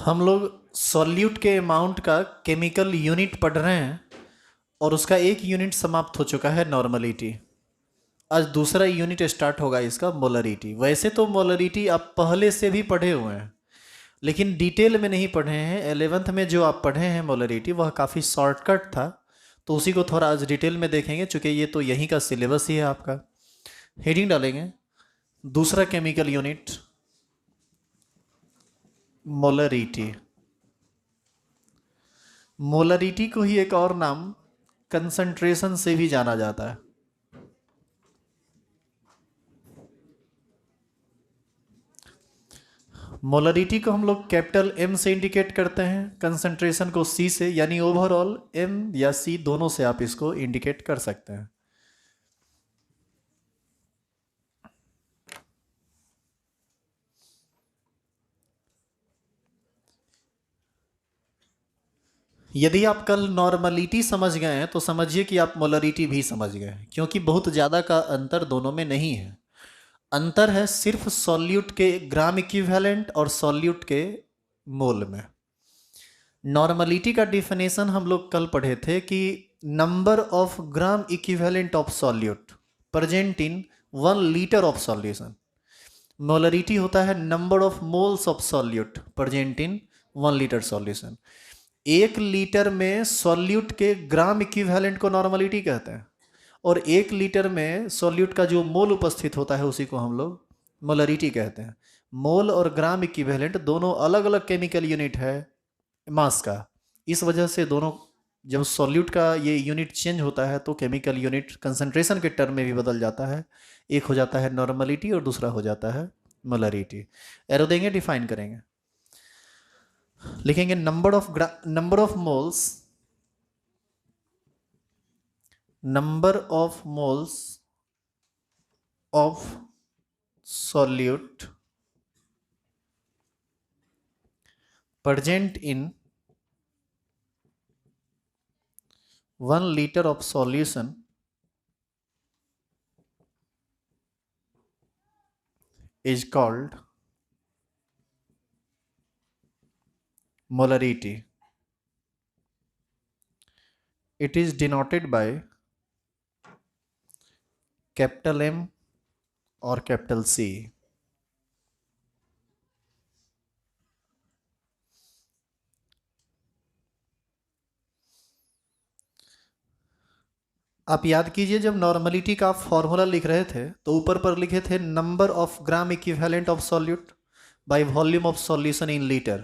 हम लोग सॉल्यूट के अमाउंट का केमिकल यूनिट पढ़ रहे हैं और उसका एक यूनिट समाप्त हो चुका है, नॉर्मलिटी। आज दूसरा यूनिट स्टार्ट होगा इसका, मोलरिटी। वैसे तो मोलरिटी आप पहले से भी पढ़े हुए हैं, लेकिन डिटेल में नहीं पढ़े हैं। 11th में जो आप पढ़े हैं मोलरिटी, वह काफ़ी शॉर्टकट था, तो उसी को थोड़ा आज डिटेल में देखेंगे, चूँकि ये तो यहीं का सिलेबस ही है आपका। हेडिंग डालेंगे दूसरा केमिकल यूनिट, मोलरिटी। मोलरिटी को ही एक और नाम कंसंट्रेशन से भी जाना जाता है। मोलरिटी को हम लोग कैपिटल एम से इंडिकेट करते हैं, कंसंट्रेशन को सी से, यानी ओवरऑल एम या सी दोनों से आप इसको इंडिकेट कर सकते हैं। यदि आप कल नॉर्मलिटी समझ गए हैं तो समझिए कि आप मोलरिटी भी समझ गए हैं, क्योंकि बहुत ज़्यादा का अंतर दोनों में नहीं है। अंतर है सिर्फ सॉल्यूट के ग्राम इक्विवेलेंट और सॉल्यूट के मोल में। नॉर्मलिटी का डिफिनेशन हम लोग कल पढ़े थे कि number of gram equivalent of solute present in 1 litre of solution. Molarity होता है number of moles of solute present in 1 litre solution. 1 litre में सॉल्यूट के ग्राम इक्विवेलेंट को नॉर्मलिटी कहते हैं, और 1 लीटर में सॉल्यूट का जो मोल उपस्थित होता है उसी को हम लोग मोलरिटी कहते हैं। मोल और ग्राम इक्विवेलेंट दोनों अलग अलग केमिकल यूनिट है मास का। इस वजह से दोनों, जब सॉल्यूट का ये यूनिट चेंज होता है तो केमिकल यूनिट कंसंट्रेशन के टर्म में भी बदल जाता है। एक हो जाता है नॉर्मलिटी और दूसरा हो जाता है मोलरिटी। एरो देंगे, डिफाइन करेंगे, लिखेंगे number of moles, number of moles of solute present in 1 liter of solution is called molarity. It is denoted by capital M or capital C. आप याद कीजिए, जब नॉर्मलिटी का फॉर्मूला लिख रहे थे तो ऊपर पर लिखे थे number of gram equivalent of solute by volume of solution in litre.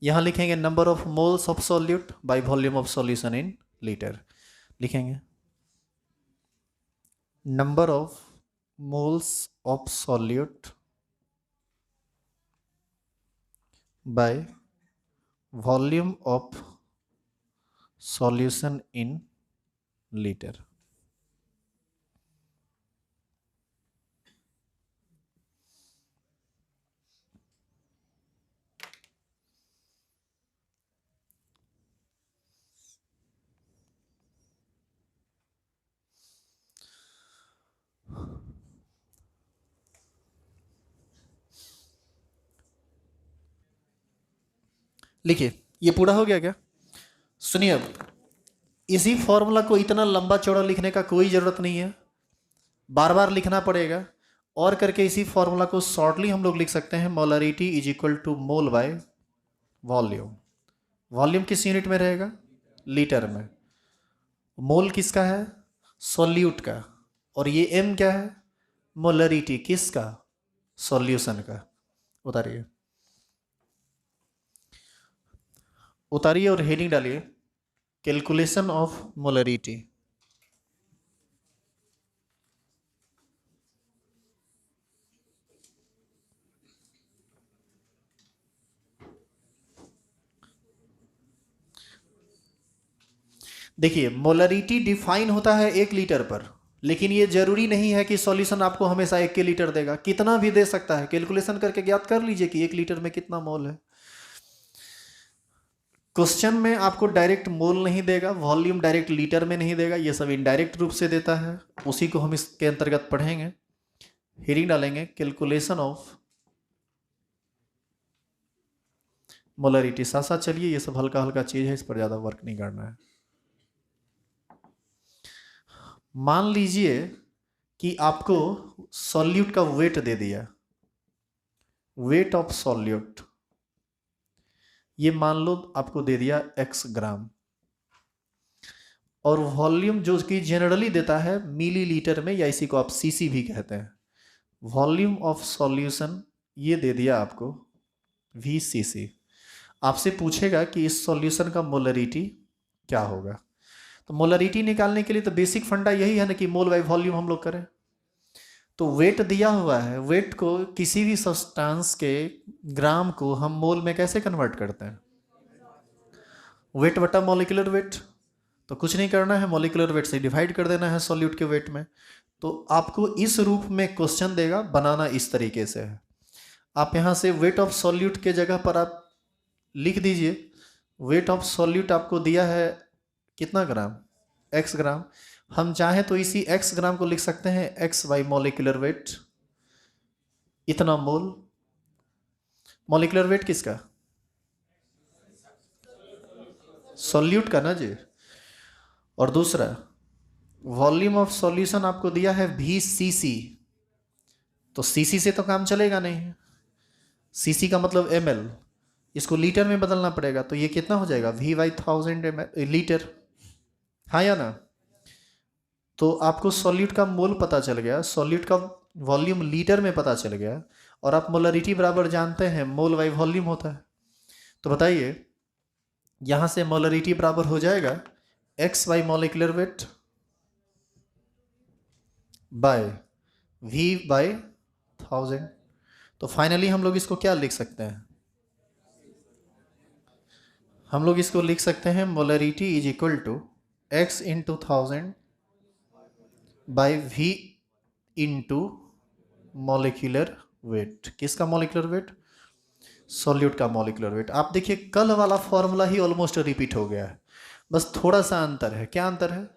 यहाँ लिखेंगे number of moles of solute by volume of solution in litre. लिखेंगे number of moles of solute by volume of solution in litre. लिखिए, ये पूरा हो गया क्या? सुनिए, अब इसी फॉर्मूला को इतना लंबा चौड़ा लिखने का कोई ज़रूरत नहीं है, बार बार लिखना पड़ेगा। और करके इसी फॉर्मूला को शॉर्टली हम लोग लिख सकते हैं, molarity is equal to mole by volume. Volume किस यूनिट में रहेगा? लीटर में। मोल किसका है? सॉल्यूट का। और ये एम क्या है? मोलरिटी किसका? सॉल्यूशन का। उतारिए, उतारिए और हेडिंग डालिए, कैलकुलेशन ऑफ मोलरिटी। देखिए, मोलरिटी डिफाइन होता है 1 लीटर पर, लेकिन ये जरूरी नहीं है कि सॉल्यूशन आपको हमेशा 1 लीटर देगा, कितना भी दे सकता है। कैलकुलेशन करके ज्ञात कर लीजिए कि 1 लीटर में कितना मोल है। क्वेश्चन में आपको डायरेक्ट मोल नहीं देगा, वॉल्यूम डायरेक्ट लीटर में नहीं देगा, ये सब इनडायरेक्ट रूप से देता है। उसी को हम इसके अंतर्गत पढ़ेंगे। हेडिंग डालेंगे कैलकुलेशन ऑफ मोलरिटी। साथ साथ चलिए, ये सब हल्का हल्का चीज़ है, इस पर ज़्यादा वर्क नहीं करना है। मान लीजिए कि आपको सॉल्यूट का वेट दे दिया, वेट ऑफ सॉल्यूट, ये मान लो आपको दे दिया x ग्राम, और वॉल्यूम जो कि जनरली देता है मिलीलीटर में, या इसी को आप सीसी भी कहते हैं, वॉल्यूम ऑफ सॉल्यूशन ये दे दिया आपको VCC। आपसे पूछेगा कि इस सॉल्यूशन का मोलरिटी क्या होगा। तो मोलरिटी निकालने के लिए तो बेसिक फंडा यही है ना कि मोल बाय वॉल्यूम हम लोग करें। तो वेट दिया हुआ है, वेट को किसी भी सब्सटेंस के ग्राम को हम मोल में कैसे कन्वर्ट करते हैं? वेट बटा मॉलिक्यूलर वेट। तो कुछ नहीं करना है, मॉलिक्यूलर वेट से डिवाइड कर देना है सॉल्यूट के वेट में। तो आपको इस रूप में क्वेश्चन देगा, बनाना इस तरीके से है। आप यहाँ से वेट ऑफ सॉल्यूट के जगह पर आप लिख दीजिए, वेट ऑफ सॉल्यूट आपको दिया है कितना ग्राम? x ग्राम। हम चाहें तो इसी x ग्राम को लिख सकते हैं x बाई मॉलिक्यूलर वेट, इतना मोल। मॉलिक्यूलर वेट किसका? सॉल्यूट का ना जी। और दूसरा वॉल्यूम ऑफ सॉल्यूशन आपको दिया है VCC, तो सीसी से तो काम चलेगा नहीं, सीसी का मतलब ml, इसको लीटर में बदलना पड़ेगा। तो ये कितना हो जाएगा? V/1000 लीटर, हाँ या ना? तो आपको सॉल्यूट का मोल पता चल गया, सॉल्यूट का वॉल्यूम लीटर में पता चल गया, और आप मोलरिटी बराबर जानते हैं मोल बाई वॉल्यूम होता है। तो बताइए, यहाँ से मोलरिटी बराबर हो जाएगा x by molecular weight by V/1000। तो फाइनली हम लोग इसको क्या लिख सकते हैं? हम लोग इसको लिख सकते हैं molarity is equal to x into 1000 by V into molecular weight. किसका मॉलिक्यूलर वेट? सॉल्यूट का मॉलिक्यूलर वेट। आप देखिए कल वाला फॉर्मूला ही ऑलमोस्ट रिपीट हो गया है, बस थोड़ा सा अंतर है। क्या अंतर है?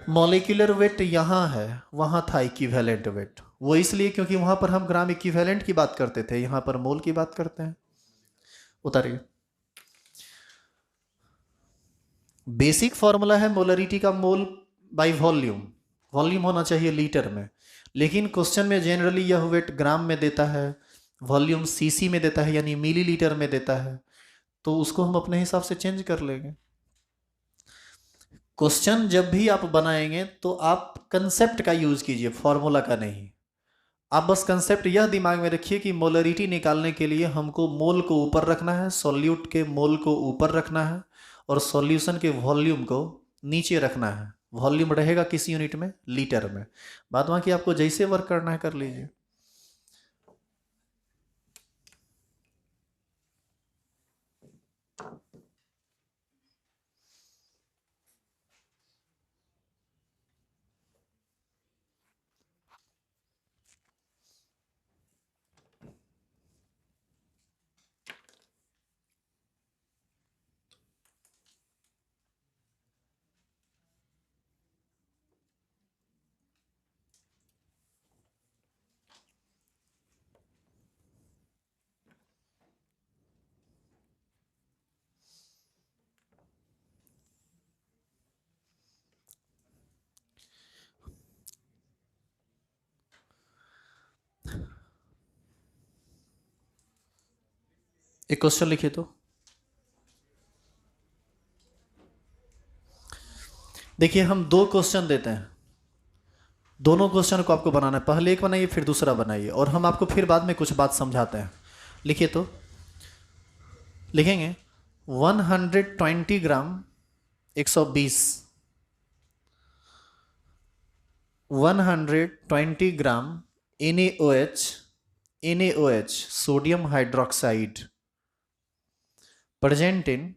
मॉलिक्यूलर वेट यहाँ है, वहाँ था इक्विवेलेंट वेट। वो इसलिए क्योंकि वहाँ पर हम ग्राम इक्विवेलेंट की बात करते थे, यहाँ पर मोल की बात करते हैं। उतारिए। बेसिक फॉर्मूला है मोलरिटी का मोल बाय वॉल्यूम, वॉल्यूम होना चाहिए लीटर में, लेकिन क्वेश्चन में जनरली यह वेट ग्राम में देता है, वॉल्यूम सीसी में देता है यानी मिलीलीटर में देता है, तो उसको हम अपने हिसाब से चेंज कर लेंगे। क्वेश्चन जब भी आप बनाएंगे तो आप कंसेप्ट का यूज कीजिए, फॉर्मूला का नहीं। आप बस कंसेप्ट यह दिमाग में रखिए कि मोलरिटी निकालने के लिए हमको मोल को ऊपर रखना है, सॉल्यूट के मोल को ऊपर रखना है, और सॉल्यूशन के वॉल्यूम को नीचे रखना है। वॉल्यूम रहेगा किस यूनिट में? लीटर में। बाद बाकी आपको जैसे वर्क करना है कर लीजिए। एक क्वेश्चन लिखिए तो। देखिए हम दो क्वेश्चन देते हैं, दोनों क्वेश्चन को आपको बनाना है। पहले एक बनाइए फिर दूसरा बनाइए, और हम आपको फिर बाद में कुछ बात समझाते हैं। लिखिए तो। लिखेंगे 120 ग्राम 120, 120 ग्राम NaOH, NaOH sodium hydroxide present in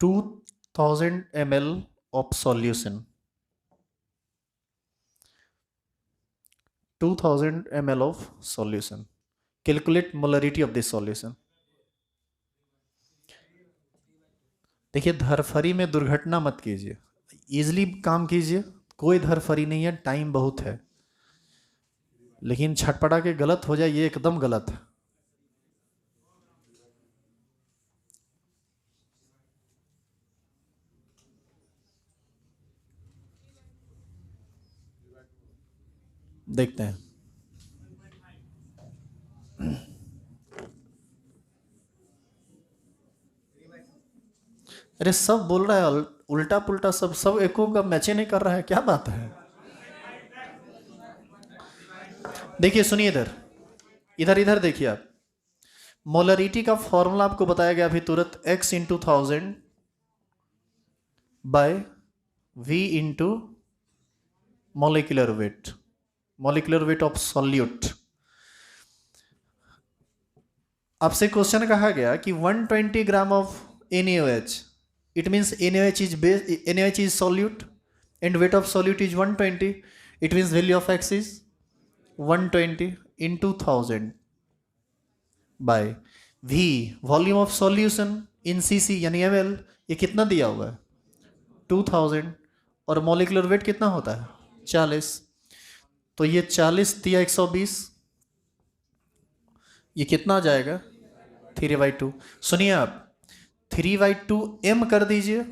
2000 ml of solution, 2000 ml of solution. Calculate molarity of this solution. देखिए, धरफरी में दुर्घटना मत कीजिए, इजली काम कीजिए, कोई धरफरी नहीं है, टाइम बहुत है। लेकिन छटपटा के गलत हो जाए, ये एकदम गलत है। देखते हैं। अरे सब बोल रहा है उल्टा पुल्टा, सब सब एको का मैच ही नहीं कर रहा है, क्या बात है। देखिए सुनिए, इधर इधर इधर देखिए आप। मोलरिटी का फॉर्मूला आपको बताया गया अभी तुरंत, x into 1000 by v into molecular weight of solute. आपसे क्वेश्चन कहा गया कि 120 gram of NaOH, it means NaOH is solute and weight of solute is 120, it means value of x is 120 into 1000 by v, volume of solution in cc यानी ml, ये कितना दिया हुआ है 2000, और मॉलिक्यूलर वेट कितना होता है 40। तो ये 40 दिया 120, ये कितना आ जाएगा 3/2। सुनिए आप, 3/2 m कर दीजिए,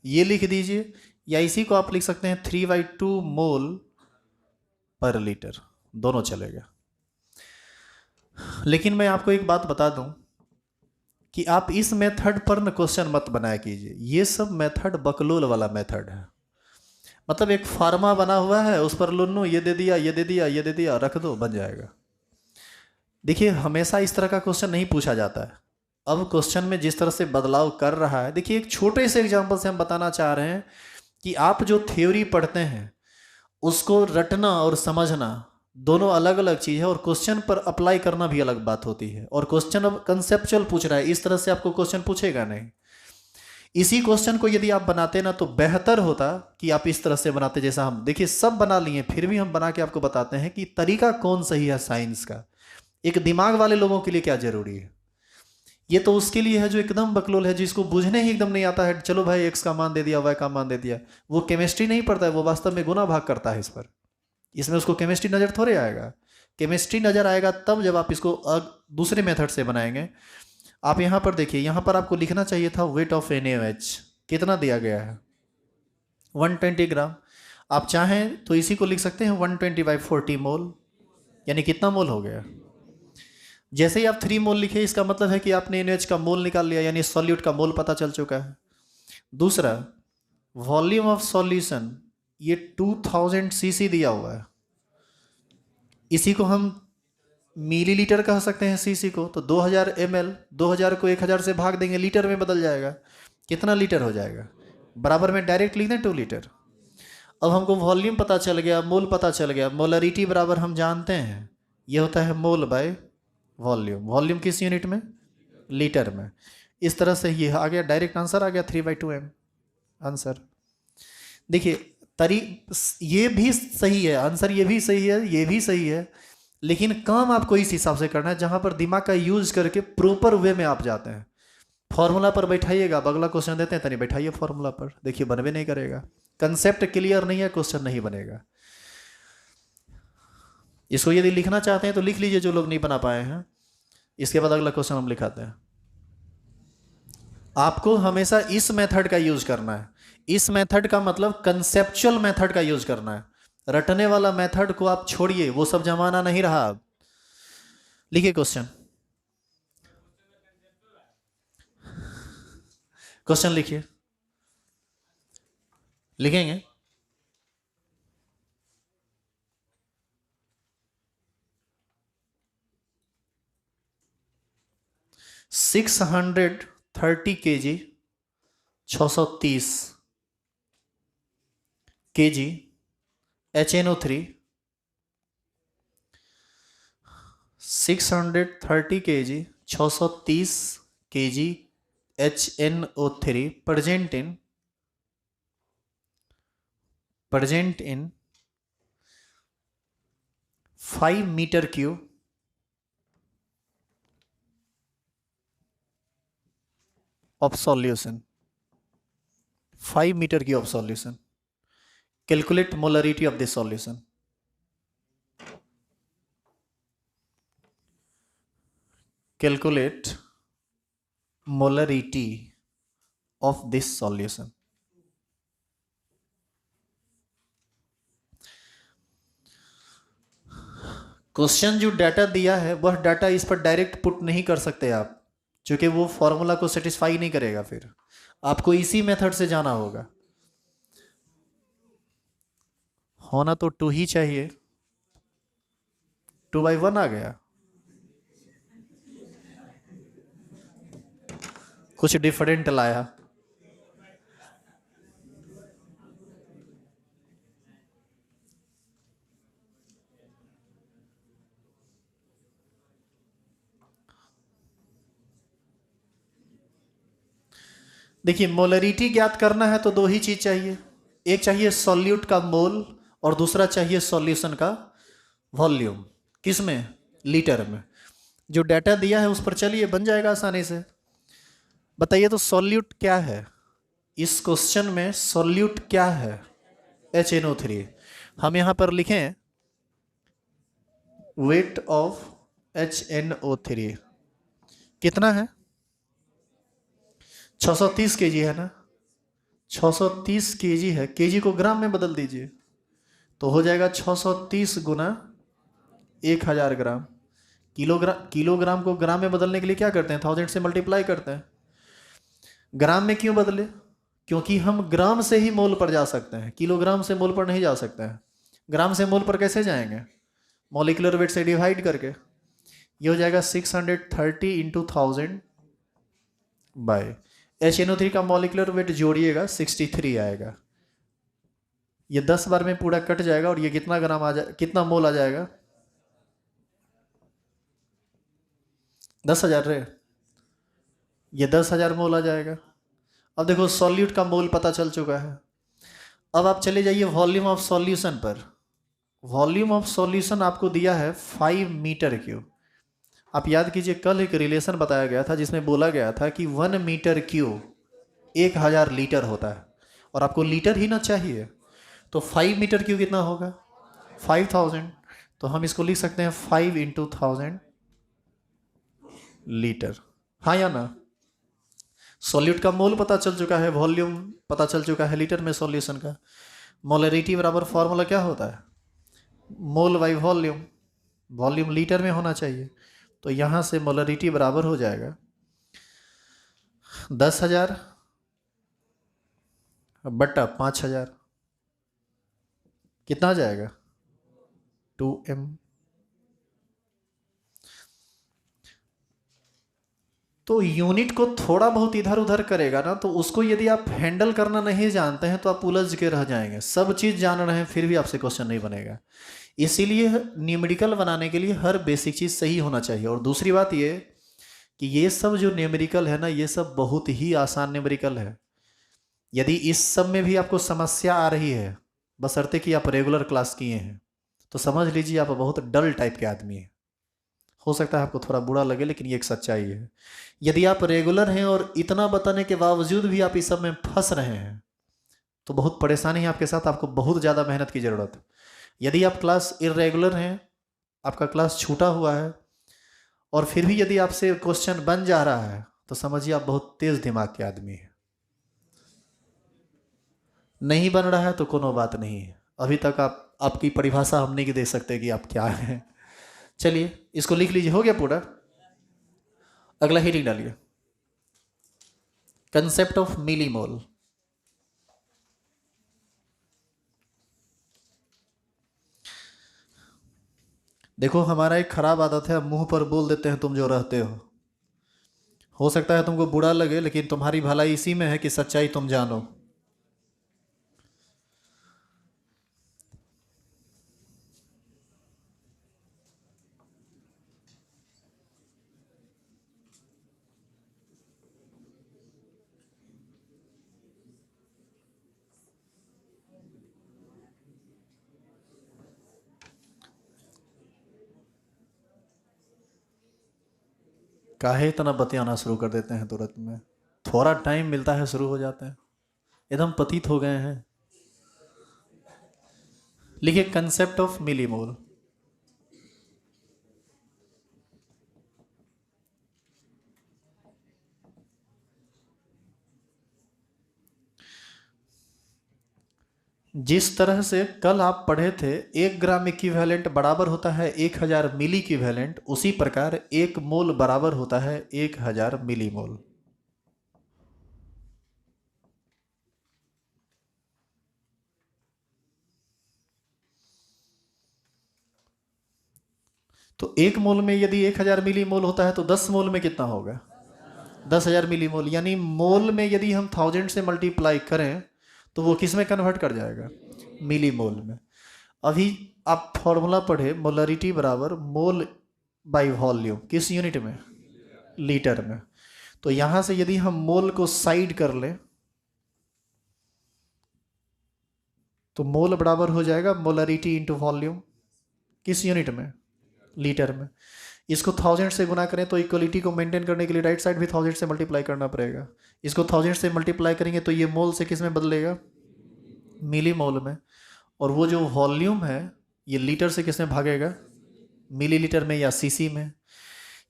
ये लिख दीजिए, या इसी को आप लिख सकते हैं 3/2 मोल पर लीटर, दोनों चलेगा। लेकिन मैं आपको एक बात बता दूं कि आप इस मेथड पर न क्वेश्चन मत बनाया कीजिए, ये सब मेथड बकलोल वाला मेथड है। मतलब एक फार्मा बना हुआ है, उस पर लुन्नू ये दे दिया, ये दे दिया, ये दे दिया, रख दो, बन जाएगा। देखिए, हमेशा इस तरह का क्वेश्चन नहीं पूछा जाता है। अब क्वेश्चन में जिस तरह से बदलाव कर रहा है, देखिए एक छोटे से एग्जांपल से हम बताना चाह रहे हैं कि आप जो थ्योरी पढ़ते हैं उसको रटना और समझना दोनों अलग अलग चीज़ है, और क्वेश्चन पर अप्लाई करना भी अलग बात होती है। और क्वेश्चन अब कंसेप्चुअल पूछ रहा है, इस तरह से आपको क्वेश्चन पूछेगा नहीं। इसी क्वेश्चन को यदि आप बनाते ना तो बेहतर होता कि आप इस तरह से बनाते, जैसा हम देखिए सब बना लिए, फिर भी हम बना के आपको बताते हैं कि तरीका कौन सही है साइंस का। एक दिमाग वाले लोगों के लिए क्या जरूरी है, ये तो उसके लिए है जो एकदम बकलोल है, जिसको बुझने ही एकदम नहीं आता है, चलो भाई एक्स का मान दे दिया, वाई का मान दे दिया। वो केमिस्ट्री नहीं पढ़ता है, वो वास्तव में गुना भाग करता है इस पर। इसमें उसको केमिस्ट्री नज़र थोड़े आएगा। केमिस्ट्री नज़र आएगा तब जब आप इसको दूसरे मेथड से बनाएंगे। आप यहाँ पर देखिए, यहाँ पर आपको लिखना चाहिए था वेट ऑफ NaOH कितना दिया गया है 120 ग्राम। आप चाहें तो इसी को लिख सकते हैं 120/40 मोल, यानी कितना मोल हो गया। जैसे ही आप 3 मोल लिखे, इसका मतलब है कि आपने NaOH का मोल निकाल लिया, यानी सॉल्यूट का मोल पता चल चुका है। दूसरा, वॉल्यूम ऑफ सॉल्यूशन, ये 2000 cc दिया हुआ है, इसी को हम मिलीलीटर कह सकते हैं cc को। तो 2000 ml, 2000 को 1000 से भाग देंगे, लीटर में बदल जाएगा, कितना लीटर हो जाएगा, बराबर में डायरेक्ट लिख दें 2 लीटर। अब हमको वॉल्यूम पता चल गया, मोल पता चल गया, मोलरिटी बराबर हम जानते हैं, ये होता है मोल बाय वॉल्यूम। वॉल्यूम किस यूनिट में, लीटर में। इस तरह से ये आ गया, डायरेक्ट आंसर आ गया 3/2 m आंसर। देखिए तरी ये भी सही है आंसर, ये भी सही है, ये भी सही है, लेकिन काम आपको इस हिसाब से करना है जहां पर दिमाग का यूज करके प्रॉपर वे में आप जाते हैं। फॉर्मूला पर बैठाइएगा, अब अगला क्वेश्चन देते हैं, तनी बैठाइए फॉर्मूला पर, देखिए बनवे नहीं करेगा। कंसेप्ट क्लियर नहीं है, क्वेश्चन नहीं बनेगा। इसको यदि लिखना चाहते हैं तो लिख लीजिए, जो लोग नहीं बना पाए हैं। इसके बाद अगला क्वेश्चन हम लिखाते हैं। आपको हमेशा इस मेथड का यूज करना है। इस मेथड का मतलब कंसेप्चुअल मेथड का यूज करना है। रटने वाला मेथड को आप छोड़िए, वो सब जमाना नहीं रहा अब। लिखिए क्वेश्चन, क्वेश्चन लिखिए, लिखेंगे। 630 kg 630 kg HNO3, 630 kg 630 kg HNO3 present in 5 meter cube of solution। 5 metre cube of solution. Calculate molarity of this solution. Calculate molarity of this solution. Question जो डाटा दिया है वह डाटा इस पर direct put नहीं कर सकते आप, क्योंकि वो फॉर्मूला को सेटिस्फाई नहीं करेगा। फिर आपको इसी मेथड से जाना होगा। होना तो 2 ही चाहिए। 2/1 आ गया, कुछ डिफरेंट लाया। देखिए, मोलरिटी ज्ञात करना है तो 2 ही चीज चाहिए। एक चाहिए सॉल्यूट का मोल और दूसरा चाहिए सॉल्यूशन का वॉल्यूम। किस में? लीटर में। जो डाटा दिया है उस पर चलिए, बन जाएगा आसानी से। बताइए तो सॉल्यूट क्या है? इस क्वेश्चन में सॉल्यूट क्या है? HNO3। हम यहां पर लिखें वेट ऑफ HNO3 कितना है? 630 केजी है ना? 630 केजी है। केजी को ग्राम में बदल दीजिए तो हो जाएगा 630 गुना 1000 ग्राम। किलोग्राम को ग्राम में बदलने के लिए क्या करते हैं? 1000 से मल्टीप्लाई करते हैं। ग्राम में क्यों बदले? क्योंकि हम ग्राम से ही मोल पर जा सकते हैं, किलोग्राम से मोल पर नहीं जा सकते हैं। ग्राम से मोल पर कैसे जाएंगे? मॉलिक्यूलर वेट से डिवाइड करके। ये हो जाएगा 630 इंटू 1000 बाय HNO3 का मॉलिक्यूलर वेट जोड़िएगा 63 आएगा। ये 10 बार में पूरा कट जाएगा और ये कितना ग्राम आ जाए, कितना मोल आ जाएगा? 10,000 रे। ये 10,000 मोल आ जाएगा। अब देखो सॉल्यूट का मोल पता चल चुका है। अब आप चले जाइए वॉल्यूम ऑफ सॉल्यूशन पर। वॉल्यूम ऑफ सॉल्यूशन आपको दिया है 5 मीटर क्यूब। आप याद कीजिए, कल एक रिलेशन बताया गया था जिसमें बोला गया था कि 1 मीटर क्यूब 1000 लीटर होता है, और आपको लीटर ही ना चाहिए। तो 5 मीटर क्यूब कितना होगा? 5000। तो हम इसको लिख सकते हैं 5 इंटू 1000 लीटर। हाँ या ना? सॉल्यूट का मोल पता चल चुका है, वॉल्यूम पता चल चुका है लीटर में सॉल्यूशन का। मोलरिटी बराबर फॉर्मूला क्या होता है? मोल बाई वॉल्यूम। वॉल्यूम लीटर में होना चाहिए। तो यहाँ से मोलरिटी बराबर हो जाएगा 10,000 बट्टा 5,000। कितना आ जाएगा? 2m। तो यूनिट को थोड़ा बहुत इधर उधर करेगा ना, तो उसको यदि आप हैंडल करना नहीं जानते हैं तो आप उलझ के रह जाएंगे। सब चीज़ जान रहे हैं फिर भी आपसे क्वेश्चन नहीं बनेगा। इसीलिए न्यूमेरिकल बनाने के लिए हर बेसिक चीज़ सही होना चाहिए। और दूसरी बात ये कि ये सब जो न्यूमेरिकल है ना, ये सब बहुत ही आसान न्यूमेरिकल है। यदि इस सब में भी आपको समस्या आ रही है, बशर्ते कि आप रेगुलर क्लास किए हैं, तो समझ लीजिए आप बहुत डल टाइप के आदमी हैं। हो सकता है आपको थोड़ा बुरा लगे, लेकिन ये एक सच्चाई है। यदि आप रेगुलर हैं और इतना बताने के बावजूद भी आप इस सब में फंस रहे हैं तो बहुत परेशानी है आपके साथ। आपको बहुत ज़्यादा मेहनत की ज़रूरत है। यदि आप क्लास इरेगुलर हैं, आपका क्लास छूटा हुआ है, और फिर भी यदि आपसे क्वेश्चन बन जा रहा है, तो समझिए आप बहुत तेज़ दिमाग के आदमी हैं। नहीं बन रहा है तो कोनो बात नहीं है। अभी तक आपकी परिभाषा हम नहीं दे सकते कि आप क्या हैं। चलिए इसको लिख लीजिए। हो गया पूरा? अगला हेडिंग डालिए, कंसेप्ट ऑफ मिलीमोल। देखो, हमारा एक खराब आदत है, मुंह पर बोल देते हैं तुम जो रहते हो सकता है तुमको बुरा लगे, लेकिन तुम्हारी भलाई इसी में है कि सच्चाई तुम जानो। काहे इतना बतियाना शुरू कर देते हैं तुरंत में? थोड़ा टाइम मिलता है शुरू हो जाते हैं। एकदम पतित हो गए हैं। लिखिए कंसेप्ट ऑफ मिलीमोल। जिस तरह से कल आप पढ़े थे 1 ग्राम इक्विवेलेंट बराबर होता है 1000 मिली इक्विवेलेंट, उसी प्रकार 1 मोल बराबर होता है 1000 मिलीमोल। तो 1 मोल में यदि 1000 मिलीमोल होता है तो 10 मोल में कितना होगा? 10,000 मिलीमोल। यानी मोल में यदि हम 1000 से मल्टीप्लाई करें तो वो किस में कन्वर्ट कर जाएगा? मिलीमोल में। अभी आप फॉर्मूला पढ़े मोलरिटी बराबर मोल बाई वॉल्यूम, किस यूनिट में? लीटर में। तो यहां से यदि हम मोल को साइड कर लें तो मोल बराबर हो जाएगा मोलरिटी इंटू वॉल्यूम, किस यूनिट में? लीटर में। इसको 1000 से गुना करें तो इक्वलिटी को मेंटेन करने के लिए राइट साइड भी 1000 से मल्टीप्लाई करना पड़ेगा। इसको 1000 से मल्टीप्लाई करेंगे तो ये मोल से किस में बदलेगा? मिली मोल में। और वो जो वॉल्यूम है ये लीटर से किस में भागेगा? मिलीलीटर में या सीसी में।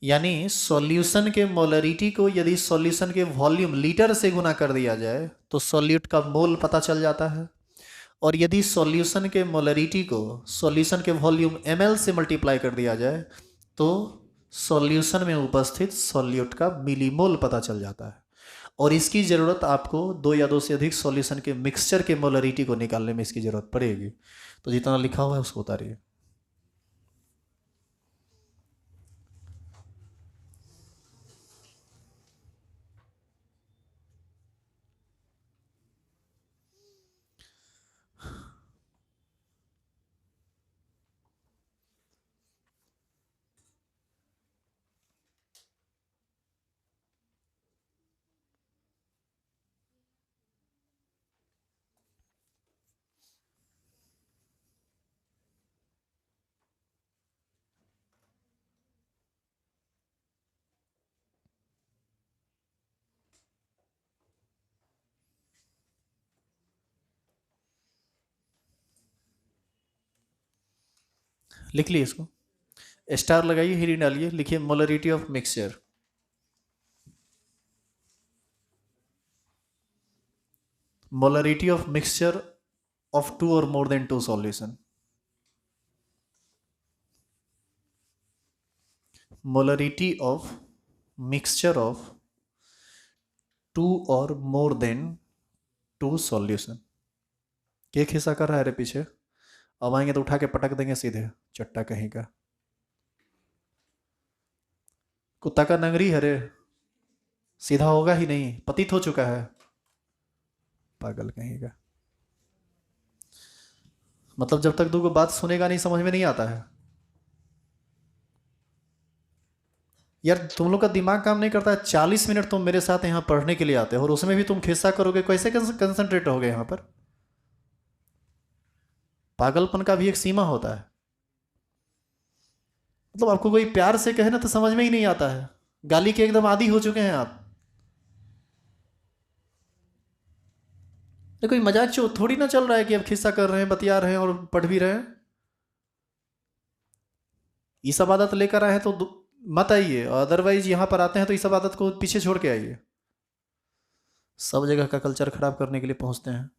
यानी सॉल्यूशन के मोलरिटी को यदि सॉल्यूशन के वॉल्यूम लीटर से गुना कर दिया जाए तो सॉल्यूट का मोल पता चल जाता है। और यदि सॉल्यूशन के मोलरिटी को सॉल्यूशन के वॉल्यूम ml से मल्टीप्लाई कर दिया जाए तो सॉल्यूशन में उपस्थित सॉल्यूट का मिलीमोल पता चल जाता है। और इसकी ज़रूरत आपको 2 या 2 से अधिक सॉल्यूशन के मिक्सचर के मोलरिटी को निकालने में इसकी ज़रूरत पड़ेगी। तो जितना लिखा हुआ है उसको उतारिए। लिख लिए इसको, स्टार लगाइए, हीरी डालिए, लिखिए molarity of mixture. Molarity of mixture of 2 or more than 2 solution। molarity of mixture of 2 or more than 2 solution। क्या खिस्सा कर रहा है रे पीछे? अब आएंगे तो उठा के पटक देंगे सीधे, चट्टा कहीं का। कुत्ता का नंगरी है रे, सीधा होगा ही नहीं, पतित हो चुका है, पागल कहीं का। मतलब जब तक दो बात सुनेगा नहीं समझ में नहीं आता है। यार तुम लोग का दिमाग काम नहीं करता है। 40 मिनट तुम मेरे साथ यहाँ पढ़ने के लिए आते हो और उसमें भी तुम खिस्सा करोगे, कैसे कंसंट्रेट रहोगे यहाँ पर? पागलपन का भी एक सीमा होता है। मतलब आपको कोई प्यार से कहे ना तो समझ में ही नहीं आता है, गाली के एकदम आदी हो चुके हैं आप। कोई मजाक थोड़ी ना चल रहा है कि अब खिस्सा कर रहे हैं, बतिया रहे हैं और पढ़ भी रहे हैं। ये सब आदत लेकर आए हैं तो मत आइए, अदरवाइज यहाँ पर आते हैं तो इस सब आदत को पीछे छोड़ के आइए। सब जगह का कल्चर खराब करने के लिए पहुंचते हैं।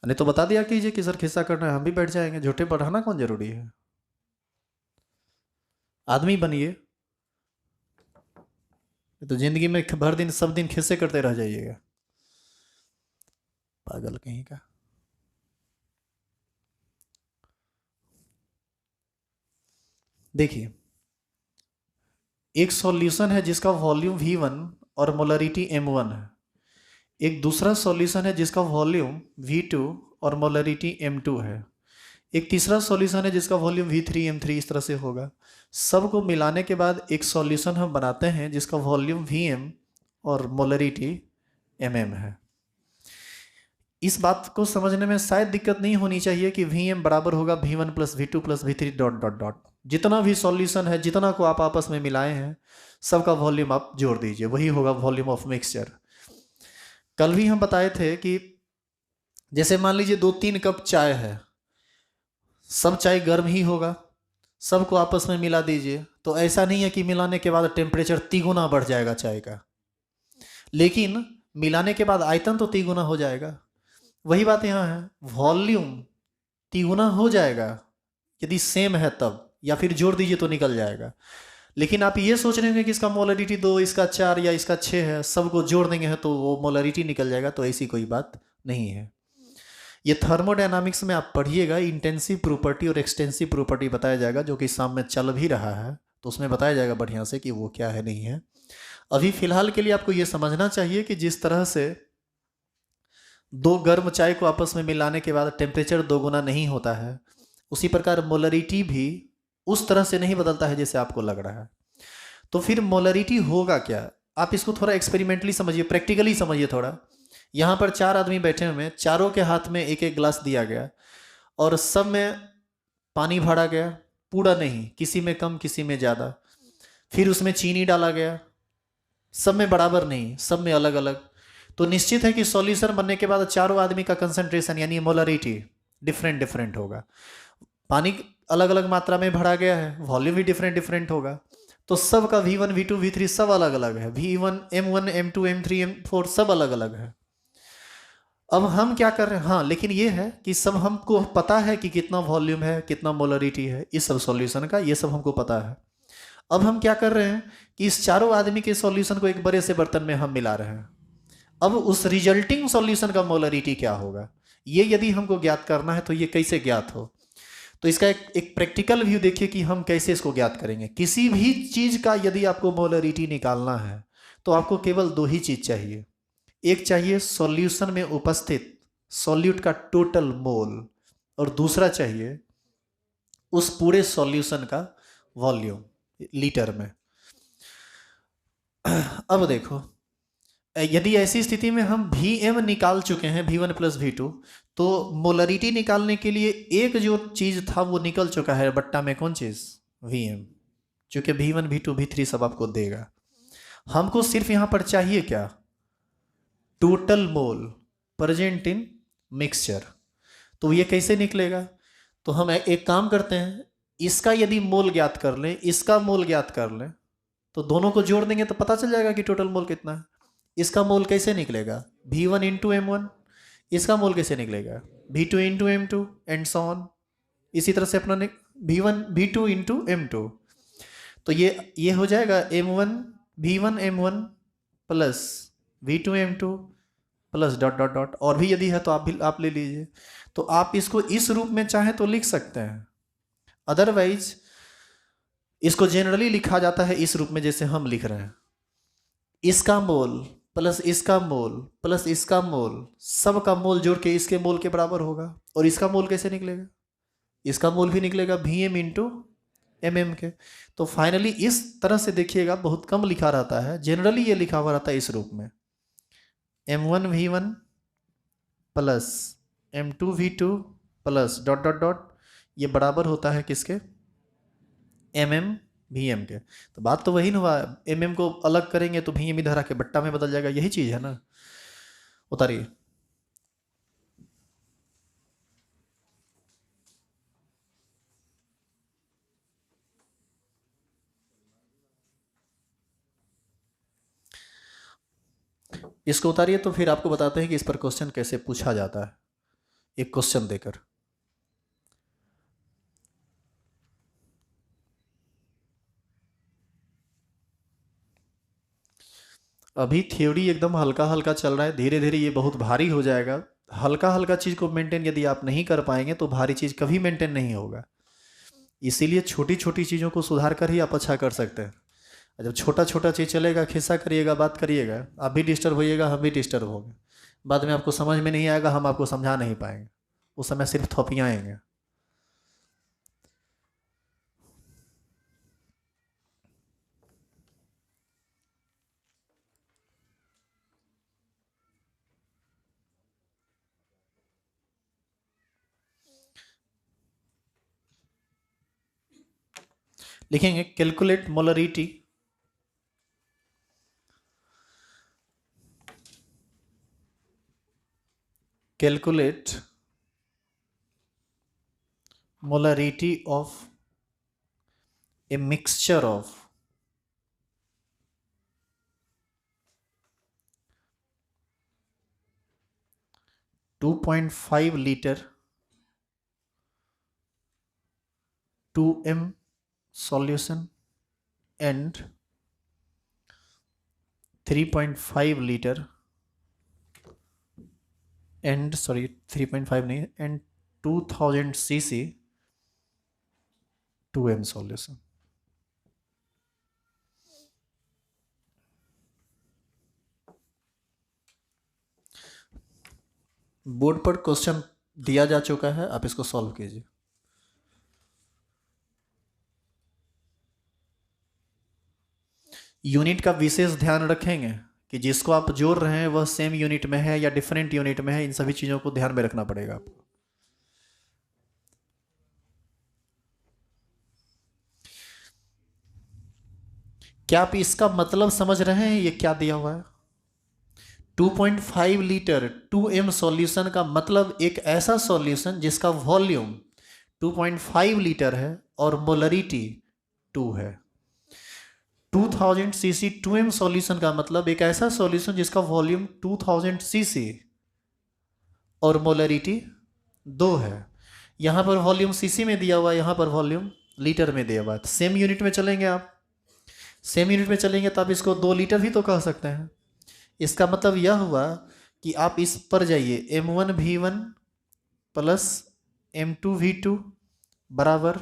नहीं तो बता दिया कीजिए कि सर खिस्सा करना है, हम भी बैठ जाएंगे। झूठे पढ़ाना कौन जरूरी है? आदमी बनिए, तो जिंदगी में भर दिन सब दिन खिस्से करते रह जाइएगा, पागल कहीं का। देखिए एक सॉल्यूशन है जिसका वॉल्यूम V1 और मोलरिटी M1 है। एक दूसरा सॉल्यूशन है जिसका वॉल्यूम V2 और मोलरिटी M2 है। एक तीसरा सॉल्यूशन है जिसका वॉल्यूम V3 M3 इस तरह से होगा। सबको मिलाने के बाद एक सॉल्यूशन हम बनाते हैं जिसका वॉल्यूम Vm और मोलरिटी mm है। इस बात को समझने में शायद दिक्कत नहीं होनी चाहिए कि वी एम बराबर होगा V one plus V two plus V three dot dot dot. जितना भी सॉल्यूशन है, जितना को आप आपस में मिलाए हैं, सबका वॉल्यूम आप जोड़ दीजिए, वही होगा वॉल्यूम ऑफ मिक्सचर। कल भी हम बताए थे कि जैसे मान लीजिए 2-3 कप चाय है, सब चाय गर्म ही होगा, सबको आपस में मिला दीजिए, तो ऐसा नहीं है कि मिलाने के बाद टेम्परेचर तिगुना बढ़ जाएगा चाय का, लेकिन मिलाने के बाद आयतन तो तिगुना हो जाएगा। वही बात यहाँ है, वॉल्यूम तिगुना हो जाएगा यदि सेम है तब, या फिर जोड़ दीजिए तो निकल जाएगा। लेकिन आप ये सोच रहे होंगे कि इसका मोलरिटी 2, इसका 4 या इसका 6 है, सबको जोड़ देंगे हैं तो वो मोलरिटी निकल जाएगा, तो ऐसी कोई बात नहीं है। ये थर्मोडायनामिक्स में आप पढ़िएगा, इंटेंसिव प्रॉपर्टी और एक्सटेंसिव प्रॉपर्टी बताया जाएगा, जो कि सामने चल भी रहा है, तो उसमें बताया जाएगा बढ़िया से कि वो क्या है नहीं है। अभी फिलहाल के लिए आपको ये समझना चाहिए कि जिस तरह से दो गर्म चाय को आपस में मिलाने के बाद टेम्परेचर दोगुना नहीं होता है, उसी प्रकार मोलरिटी भी उस तरह से नहीं बदलता है जैसे आपको लग रहा है। तो फिर मोलरिटी होगा क्या, आप इसको थोड़ा एक्सपेरिमेंटली समझिए, प्रैक्टिकली समझिए थोड़ा। यहाँ पर 4 आदमी बैठे हुए हैं, चारों के हाथ में एक एक गिलास दिया गया और सब में पानी भरा गया, पूरा नहीं, किसी में कम किसी में ज़्यादा। फिर उसमें चीनी डाला गया, सब में बराबर नहीं, सब में अलग अलग। तो निश्चित है कि सॉल्यूशन बनने के बाद चारों आदमी का कंसंट्रेशन यानी मोलरिटी डिफरेंट डिफरेंट होगा। पानी अलग अलग मात्रा में भरा गया है, वॉल्यूम भी डिफरेंट डिफरेंट होगा, तो सब का V1 V2 V3 सब अलग अलग है, V1 M1 M2 M3 M4 सब अलग अलग है। अब हम क्या कर रहे हैं, हाँ लेकिन ये है कि सब हमको पता है कि कितना वॉल्यूम है, कितना मोलरिटी है इस सब सॉल्यूशन का, ये सब हमको पता है। अब हम क्या कर रहे हैं कि इस चारों आदमी के सॉल्यूशन को एक बड़े से बर्तन में हम मिला रहे हैं। अब उस रिजल्टिंग सॉल्यूशन का मोलरिटी क्या होगा, ये यदि हमको ज्ञात करना है तो ये कैसे ज्ञात हो, तो इसका एक प्रैक्टिकल व्यू देखिए कि हम कैसे इसको ज्ञात करेंगे। किसी भी चीज का यदि आपको मोलरिटी निकालना है तो आपको केवल दो ही चीज चाहिए। एक चाहिए सॉल्यूशन में उपस्थित सॉल्यूट का टोटल मोल, और दूसरा चाहिए उस पूरे सॉल्यूशन का वॉल्यूम लीटर में। अब देखो, यदि ऐसी स्थिति में हम Vm निकाल चुके हैं V1 प्लस V2, तो मोलरिटी निकालने के लिए एक जो चीज था वो निकल चुका है बट्टा में, कौन चीज, Vm, क्योंकि V1 V2 V3 सब आपको देगा। हमको सिर्फ यहां पर चाहिए क्या, total mole present in mixture. तो ये कैसे निकलेगा, तो हम एक काम करते हैं, इसका यदि मोल ज्ञात कर लें, इसका मोल ज्ञात कर लें, तो दोनों को जोड़ देंगे तो पता चल जाएगा कि टोटल मोल कितना है। इसका मोल कैसे निकलेगा, V1 इंटू M1, इसका मोल कैसे निकलेगा V2 into M2 and so on. इसी तरह से अपना V1 V2 इंटू M2, तो ये हो जाएगा M1 V1 M1 plus V2 M2 plus dot dot dot, और भी यदि है तो आप ले लीजिए। तो आप इसको इस रूप में चाहे तो लिख सकते हैं, अदरवाइज इसको जनरली लिखा जाता है इस रूप में जैसे हम लिख रहे हैं, इसका मोल प्लस इसका मोल प्लस इसका मोल, सब का मोल जोड़ के इसके मोल के बराबर होगा। और इसका मोल कैसे निकलेगा, इसका मोल भी निकलेगा Vm इंटू mm के। तो फाइनली इस तरह से देखिएगा, बहुत कम लिखा रहता है, जनरली ये लिखा हुआ रहता है इस रूप में, M1 V1 plus M2 V2 plus dot dot dot, ये बराबर होता है किसके, mm Vm के। तो बात तो वही ना हुआ, mm को अलग करेंगे तो Vm इधर आके बट्टा में बदल जाएगा, यही चीज है ना। उतारिए, इसको उतारिए, तो फिर आपको बताते हैं कि इस पर क्वेश्चन कैसे पूछा जाता है, एक क्वेश्चन देकर। अभी थ्योरी एकदम हल्का हल्का चल रहा है, धीरे धीरे ये बहुत भारी हो जाएगा। हल्का हल्का चीज को मेंटेन यदि आप नहीं कर पाएंगे तो भारी चीज कभी मेंटेन नहीं होगा। इसीलिए छोटी छोटी चीजों को सुधार कर ही आप अच्छा कर सकते हैं। जब छोटा छोटा चीज चलेगा, खिस्सा करिएगा, बात करिएगा, आप भी डिस्टर्ब होइएगा, हम भी डिस्टर्ब होंगे, बाद में आपको समझ में नहीं आएगा, हम आपको समझा नहीं पाएंगे, उस समय सिर्फ थोपियाँ आएंगे। लिखेंगे calculate molarity calculate molarity of a mixture of 2.5 liter 2m solution and 3.5 liter and 3.5 नहीं and 2000 cc 2m solution. Board पर क्वेश्चन दिया जा चुका है, आप इसको सॉल्व कीजिए। यूनिट का विशेष ध्यान रखेंगे कि जिसको आप जोड़ रहे हैं वह सेम यूनिट में है या डिफरेंट यूनिट में है, इन सभी चीज़ों को ध्यान में रखना पड़ेगा आपको। क्या आप इसका मतलब समझ रहे हैं ये क्या दिया हुआ है? 2.5 लीटर 2m सॉल्यूशन का मतलब एक ऐसा सॉल्यूशन जिसका वॉल्यूम 2.5 लीटर है और मोलरिटी 2 है। 2000 सीसी 2m सॉल्यूशन का मतलब एक ऐसा सॉल्यूशन जिसका वॉल्यूम 2000 सीसी और मोलरिटी 2 है। यहाँ पर वॉल्यूम सीसी में दिया हुआ है, यहाँ पर वॉल्यूम लीटर में दिया हुआ है। सेम यूनिट में चलेंगे आप, सेम यूनिट में चलेंगे तो आप इसको 2 लीटर भी तो कह सकते हैं। इसका मतलब यह हुआ कि आप इस पर जाइए m1v1 प्लस m2v2 बराबर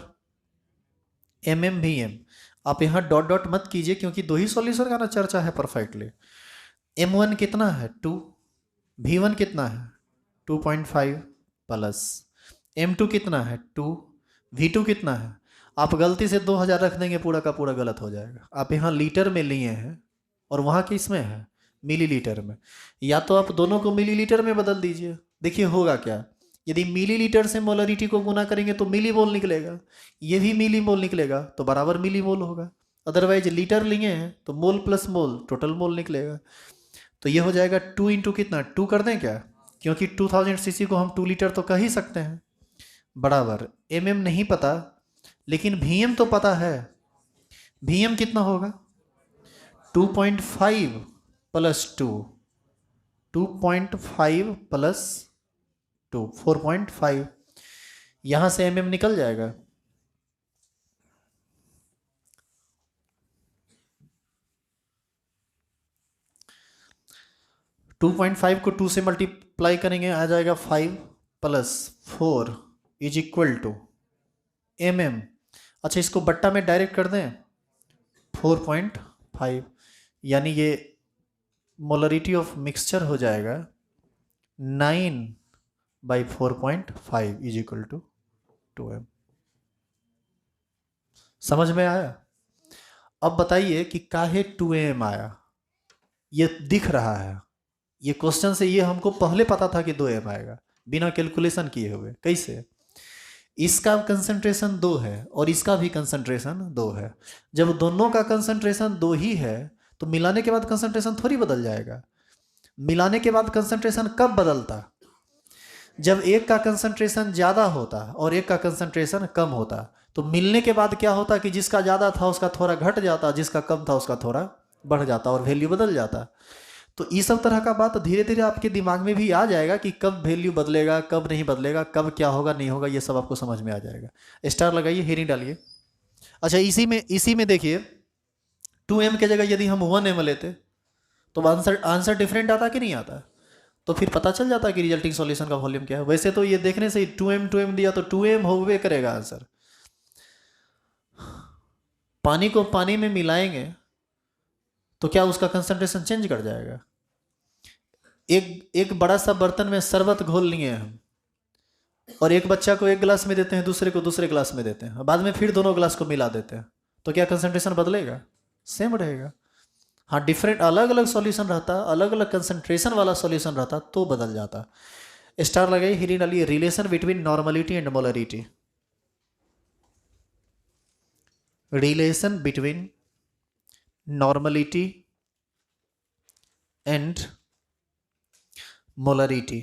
mmvm। आप यहाँ डॉट डॉट मत कीजिए क्योंकि दो ही सॉल्यूशन का ना चर्चा है परफेक्टली। m1 कितना है 2, v1 कितना है 2.5 प्लस m2 कितना है 2, v2 कितना है। आप गलती से 2000 रख देंगे पूरा का पूरा गलत हो जाएगा। आप यहाँ लीटर में लिए हैं और वहाँ किस में है मिलीलीटर में। या तो आप दोनों को मिलीलीटर में बदल दीजिए, देखिए होगा क्या। यदि मिलीलीटर से मोलरिटी को गुना करेंगे तो मिलीमोल निकलेगा, ये भी मिलीमोल निकलेगा तो बराबर मिलीमोल होगा। अदरवाइज लीटर लिए हैं तो मोल प्लस मोल टोटल मोल निकलेगा। तो ये हो जाएगा 2 इंटू कितना 2 कर दें क्या, क्योंकि 2000 सीसी को हम 2 लीटर तो कह ही सकते हैं, बराबर mm नहीं पता लेकिन vm तो पता है। vm कितना होगा 2.5 प्लस 2, 2.5 प्लस 2 4.5। यहां से mm निकल जाएगा। टू पॉइंट फाइव को 2 से मल्टीप्लाई करेंगे आ जाएगा 5 plus 4 is equal to mm। अच्छा इसको बट्टा में डायरेक्ट कर दें 4.5, यानी ये मोलरिटी ऑफ मिक्सचर हो जाएगा 9/4.5 इज इक्वल टू 2m। समझ में आया? अब बताइए कि काहे 2m आया। ये दिख रहा है, ये क्वेश्चन से ये हमको पहले पता था कि 2m आएगा बिना कैलकुलेशन किए हुए। कैसे? इसका कंसंट्रेशन 2 है और इसका भी कंसंट्रेशन 2 है। जब दोनों का कंसंट्रेशन 2 ही है तो मिलाने के बाद कंसंट्रेशन थोड़ी बदल जाएगा। मिलाने के बाद कंसंट्रेशन कब बदलता? जब एक का कंसंट्रेशन ज़्यादा होता और एक का कंसंट्रेशन कम होता। तो मिलने के बाद क्या होता कि जिसका ज़्यादा था उसका थोड़ा घट जाता, जिसका कम था उसका थोड़ा बढ़ जाता और वैल्यू बदल जाता। तो इस सब तरह का बात धीरे धीरे आपके दिमाग में भी आ जाएगा कि कब वैल्यू बदलेगा कब नहीं बदलेगा, कब क्या होगा नहीं होगा, ये सब आपको समझ में आ जाएगा। स्टार लगाइए, हेरिंग डालिए। अच्छा इसी में देखिए 2m के जगह यदि हम 1m लेते तो आंसर डिफरेंट आता कि नहीं आता? तो फिर पता चल जाता कि रिजल्टिंग सॉल्यूशन का वॉल्यूम क्या है। वैसे तो ये देखने से 2m दिया तो 2m होवे करेगा आंसर। पानी को पानी में मिलाएंगे तो क्या उसका कंसंट्रेशन चेंज कर जाएगा? एक बड़ा सा बर्तन में शरबत घोल लिए हम और एक बच्चा को एक गिलास में देते हैं, दूसरे को दूसरे गिलास में देते हैं, बाद में फिर दोनों गिलास को मिला देते हैं, तो क्या कंसंट्रेशन बदलेगा? सेम रहेगा। हाँ डिफरेंट अलग अलग सॉल्यूशन रहता, अलग अलग कंसंट्रेशन वाला सॉल्यूशन रहता तो बदल जाता। स्टार लगाइए, हिरी डालिए। Relation between normality and molarity. Relation between normality and molarity.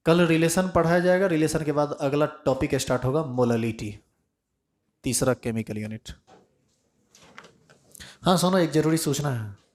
कल रिलेशन पढ़ाया जाएगा, रिलेशन के बाद अगला टॉपिक स्टार्ट होगा मोलरिटी, तीसरा केमिकल यूनिट। हाँ सुनो, एक जरूरी सूचना है।